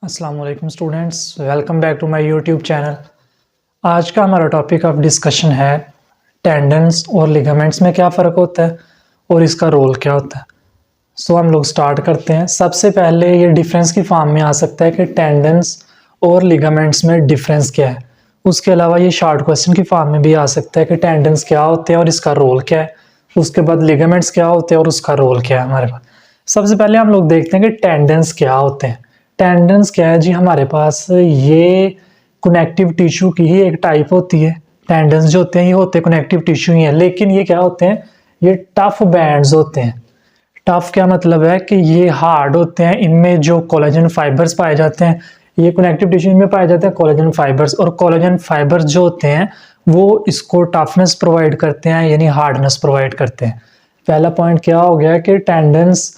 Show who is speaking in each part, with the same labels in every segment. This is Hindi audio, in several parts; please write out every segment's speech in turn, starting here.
Speaker 1: अस्सलाम वालेकुम students, welcome back to my YouTube channel. आज का हमारा टॉपिक ऑफ डिस्कशन है टेंडन्स और लिगामेंट्स में क्या फ़र्क होता है और इसका रोल क्या होता है। सो हम लोग स्टार्ट करते हैं। सबसे पहले ये डिफरेंस की फॉर्म में आ सकता है कि टेंडन्स और लिगामेंट्स में डिफरेंस क्या है। उसके अलावा ये शॉर्ट क्वेश्चन की फॉर्म में भी आ सकता है कि टेंडन्स क्या होते हैं और इसका रोल क्या है। उसके बाद लिगामेंट्स क्या होते हैं और उसका रोल क्या है हमारे पास। सबसे पहले हम लोग देखते हैं कि टेंडन्स क्या होते हैं। टेंडन्स क्या है जी, हमारे पास ये कनेक्टिव टिश्यू की ही एक टाइप होती है। टेंडन्स जो होते हैं ये होते हैं कनेक्टिव टिश्यू ही है, लेकिन ये क्या होते हैं, ये टफ बैंड्स होते हैं। टफ क्या मतलब है कि ये हार्ड होते हैं, इनमें जो कोलेजन फाइबर्स पाए जाते हैं, ये कनेक्टिव टिश्यू में पाए जाते हैं कोलेजन फाइबर्स, और कोलेजन फाइबर्स जो होते हैं वो इसको टफनेस प्रोवाइड करते हैं, यानी हार्डनेस प्रोवाइड करते हैं। पहला पॉइंट क्या हो गया कि tendons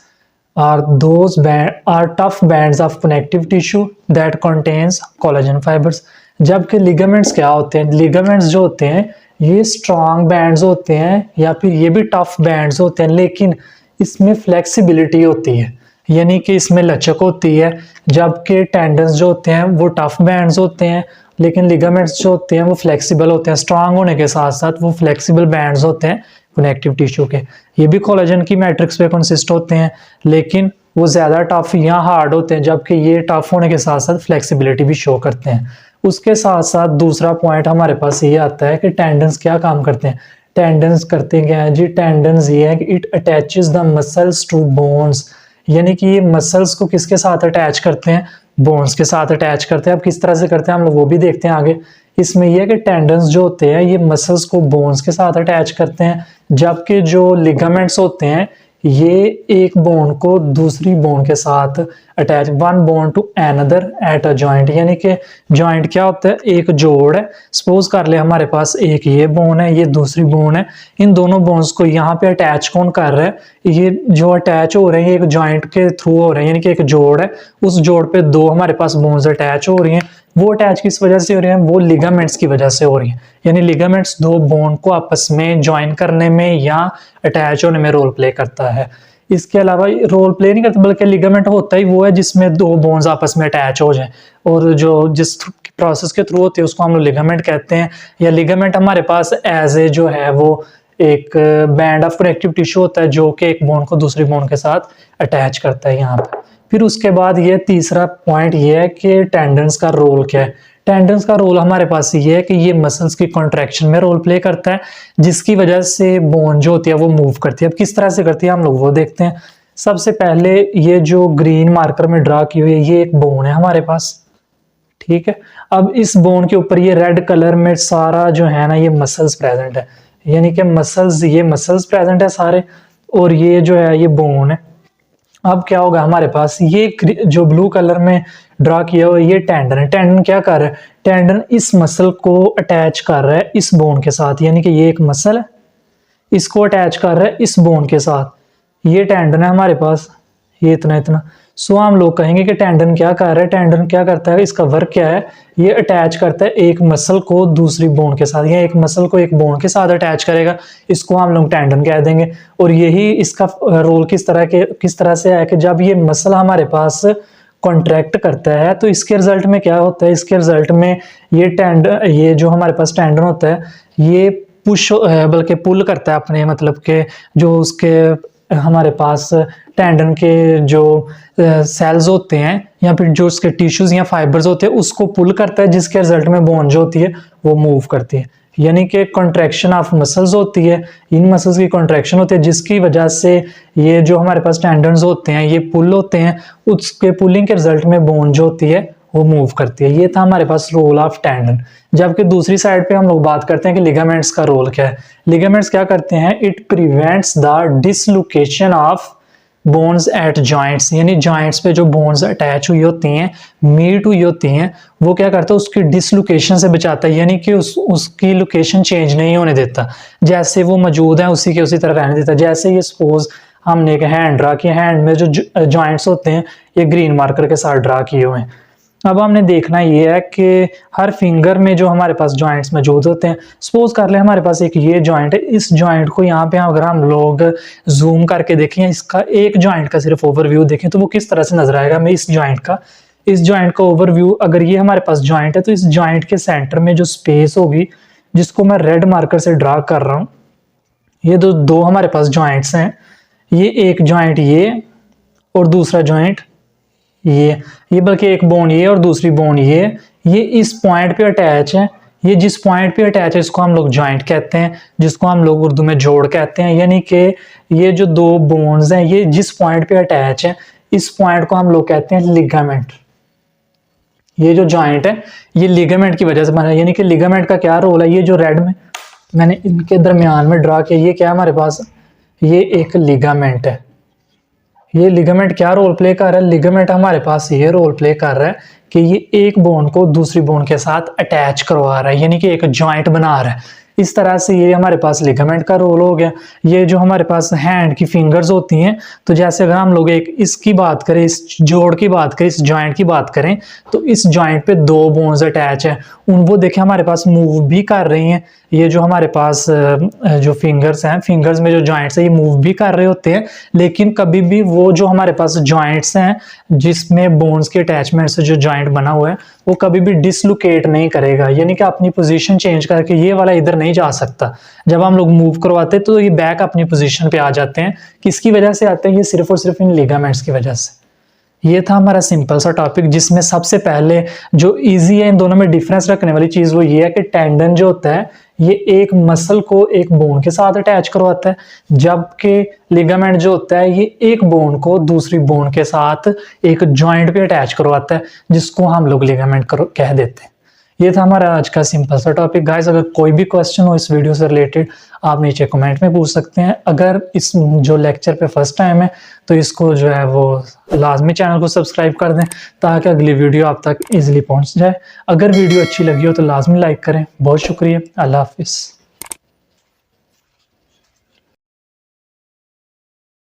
Speaker 1: are tough bands of connective tissue that contains collagen fibers। जबकि ligaments क्या होते हैं, ligaments जो होते हैं ये strong bands होते हैं या फिर ये भी tough bands होते हैं, लेकिन इसमें flexibility होती है, यानी कि इसमें लचक होती है। जबकि टेंडन्स जो होते हैं वो टफ बैंड्स होते हैं, लेकिन लिगामेंट्स जो होते हैं वो फ्लेक्सिबल होते हैं। स्ट्रांग होने के साथ साथ वो फ्लेक्सिबल बैंड्स होते हैं कनेक्टिव टिश्यू के। ये भी कोलेजन की मैट्रिक्स पे कंसिस्ट होते हैं, लेकिन वो ज़्यादा टफ या हार्ड होते हैं, जबकि ये टफ होने के साथ साथ फ्लेक्सिबिलिटी भी शो करते हैं। उसके साथ साथ दूसरा पॉइंट हमारे पास ये आता है कि टेंडन्स क्या काम करते हैं। टेंडन्स करते क्या है जी, टेंडन्स ये है कि it attaches the muscles to bones, यानी कि ये मसल्स को किसके साथ अटैच करते हैं, बोन्स के साथ अटैच करते हैं। अब किस तरह से करते हैं हम लोग वो भी देखते हैं आगे। इसमें यह है कि टेंडन्स जो होते हैं ये मसल्स को बोन्स के साथ अटैच करते हैं, जबकि जो लिगामेंट्स होते हैं ये एक बोन को दूसरी बोन के साथ attach, one bone to another at a joint, यानी कि जॉइंट क्या होता है, एक जोड़ है। सपोज कर ले हमारे पास एक ये बोन है, ये दूसरी बोन है, इन दोनों बोन्स को यहाँ पे अटैच कौन कर रहा है, ये जो अटैच हो रहे हैं ये एक जॉइंट के थ्रू हो रहे हैं, यानी कि एक जोड़ है, उस जोड़ पे दो हमारे पास बोन्स अटैच हो रही हैं। वो अटैच किस वजह से हो रही हैं, वो लिगामेंट्स की वजह से हो रही हैं। यानी लिगामेंट्स दो बोन को आपस में ज्वाइन करने में या अटैच होने में रोल प्ले करता है। इसके अलावा रोल प्ले नहीं करता, बल्कि लिगामेंट होता ही वो है जिसमें दो बोन्स आपस में अटैच हो जाएं, और जो जिस प्रोसेस के थ्रू होती है उसको हम लोग लिगामेंट कहते हैं। या लिगामेंट हमारे पास एज ए जो है वो एक बैंड ऑफ कनेक्टिव टिश्यू होता है जो कि एक बोन को दूसरी बोन के साथ अटैच करता है यहाँ पे। फिर उसके बाद ये तीसरा पॉइंट ये है कि टेंडन्स का रोल क्या है। टेंडन्स का रोल हमारे पास ये है कि ये मसल्स की कॉन्ट्रैक्शन में रोल प्ले करता है, जिसकी वजह से बोन जो होती है वो मूव करती है। अब किस तरह से करती है हम लोग वो देखते हैं। सबसे पहले ये जो ग्रीन मार्कर में ड्रा की हुई है ये एक बोन है हमारे पास, ठीक है। अब इस बोन के ऊपर ये रेड कलर में सारा जो है ना ये मसल्स प्रेजेंट है, यानी कि मसल्स, ये मसल्स प्रेजेंट है सारे, और ये जो है ये बोन है। अब क्या होगा हमारे पास, ये जो ब्लू कलर में ड्रा किया हुआ ये टेंडन है। टेंडन क्या कर रहा है, टेंडन इस मसल को अटैच कर रहा है इस बोन के साथ, यानी कि ये एक मसल है, इसको अटैच कर रहा है इस बोन के साथ। ये टेंडन है हमारे पास, ये इतना इतना। सो हम लोग कहेंगे कि टेंडन क्या कर रहा है, टेंडन क्या करता है, इसका वर्क क्या है, ये अटैच करता है एक मसल को दूसरी बोन के साथ, या एक मसल को एक बोन के साथ अटैच करेगा, इसको हम लोग टेंडन कह देंगे। और यही इसका रोल किस तरह से है कि जब ये मसल हमारे पास कॉन्ट्रैक्ट करता है तो इसके रिजल्ट में क्या होता है, इसके रिजल्ट में ये जो हमारे पास टेंडन होता है ये पुश बल्कि पुल करता है अपने, मतलब के जो उसके हमारे पास टेंडन के जो सेल्स होते हैं या फिर जो उसके टिश्यूज या फाइबर्स होते हैं उसको पुल करता है, जिसके रिजल्ट में बोन जो होती है वो मूव करती है। यानी कि कॉन्ट्रैक्शन ऑफ मसल्स होती है, इन मसल्स की कॉन्ट्रैक्शन होती है, जिसकी वजह से ये जो हमारे पास टेंडन्स होते हैं ये पुल होते हैं, उसके पुलिंग के रिजल्ट में बोन जो होती है वो मूव करती है। ये था हमारे पास रोल ऑफ टेंडन। जबकि दूसरी साइड पे हम लोग बात करते हैं कि लिगामेंट्स का रोल क्या है। लिगामेंट्स क्या करते हैं, it prevents the dislocation of bones at joints, यानी जॉइंट्स पे जो बोन्स अटैच हुई होती हैं, मीट हुई होती हैं, वो क्या करता है उसकी डिसलोकेशन से बचाता है, यानी कि उसकी लोकेशन चेंज नहीं होने देता, जैसे वो मौजूद है उसी के उसी तरह रहने देता। जैसे ये सपोज हमने एक हैंड ड्रा किया, हैंड में जो जॉइंट्स होते हैं ये ग्रीन मार्कर के साथ ड्रा किए हुए हैं। अब हमने देखना ये है कि हर फिंगर में जो हमारे पास जॉइंट्स मौजूद होते हैं, सपोज कर ले हमारे पास एक ये जॉइंट है, इस जॉइंट को यहाँ पे अगर हम लोग जूम करके देखें, इसका एक जॉइंट का सिर्फ ओवरव्यू देखें तो वो किस तरह से नजर आएगा हमें इस जॉइंट का। इस जॉइंट का ओवरव्यू, अगर ये हमारे पास जॉइंट है तो इस जॉइंट के सेंटर में जो स्पेस होगी, जिसको मैं रेड मार्कर से ड्रा कर रहा हूं, ये दो हमारे पास जॉइंट्स हैं, ये एक जॉइंट ये और दूसरा जॉइंट ये बल्कि एक बोन ये और दूसरी बोन ये इस पॉइंट पे अटैच है। ये जिस पॉइंट पे अटैच है इसको हम लोग जॉइंट कहते हैं, जिसको हम लोग उर्दू में जोड़ कहते हैं। यानी कि ये जो दो बोन्स हैं ये जिस पॉइंट पे अटैच है, इस पॉइंट को हम लोग कहते हैं लिगामेंट। ये जो जॉइंट है ये लिगामेंट की वजह से बना है। यानी कि लिगामेंट का क्या रोल है, ये जो रेड में मैंने इनके दरमियान में ड्रा किया, ये क्या हमारे पास, ये एक लिगामेंट है। ये लिगामेंट क्या रोल प्ले कर रहा है, लिगामेंट हमारे पास ये रोल प्ले कर रहा है कि ये एक बोन को दूसरी बोन के साथ अटैच करवा रहा है, यानी कि एक जॉइंट बना रहा है। इस तरह से ये हमारे पास लिगामेंट का रोल हो गया। ये जो हमारे पास हैंड की फिंगर्स होती हैं, तो जैसे अगर हम लोग एक इसकी बात करें, इस जोड़ की बात करें, इस जॉइंट की बात करें, तो इस जॉइंट पे दो बोन्स अटैच है, वो देखें हमारे पास मूव भी कर रही हैं। ये जो हमारे पास जो फिंगर्स हैं, फिंगर्स में जो जॉइंट्स है ये मूव भी कर रहे होते हैं, लेकिन कभी भी वो जो हमारे पास जॉइंट्स हैं जिसमें बोन्स के अटैचमेंट से जो जॉइंट बना हुआ है वो कभी भी डिसलोकेट नहीं करेगा, यानी कि अपनी पोजीशन चेंज करके ये वाला इधर नहीं जा सकता। जब हम लोग मूव करवाते हैं तो ये बैक अपनी पोजीशन पे आ जाते हैं। किसकी वजह से आते हैं, ये सिर्फ और सिर्फ इन लिगामेंट्स की वजह से। ये था हमारा सिंपल सा टॉपिक, जिसमें सबसे पहले जो इजी है इन दोनों में डिफरेंस रखने वाली चीज वो ये है कि टेंडन जो होता है ये एक मसल को एक बोन के साथ अटैच करवाता है, जबकि लिगामेंट जो होता है ये एक बोन को दूसरी बोन के साथ एक जॉइंट पे अटैच करवाता है, जिसको हम लोग लिगामेंट कह देते हैं। ये था हमारा आज का सिंपल सा टॉपिक। गाइस, अगर कोई भी क्वेश्चन हो इस वीडियो से रिलेटेड आप नीचे कमेंट में पूछ सकते हैं। अगर इस जो लेक्चर पे फर्स्ट टाइम है तो इसको जो है वो लाजमी चैनल को सब्सक्राइब कर दें ताकि अगली वीडियो आप तक इजीली पहुंच जाए। अगर वीडियो अच्छी लगी हो तो लाजमी लाइक करें। बहुत शुक्रिया। अल्लाह हाफिज़।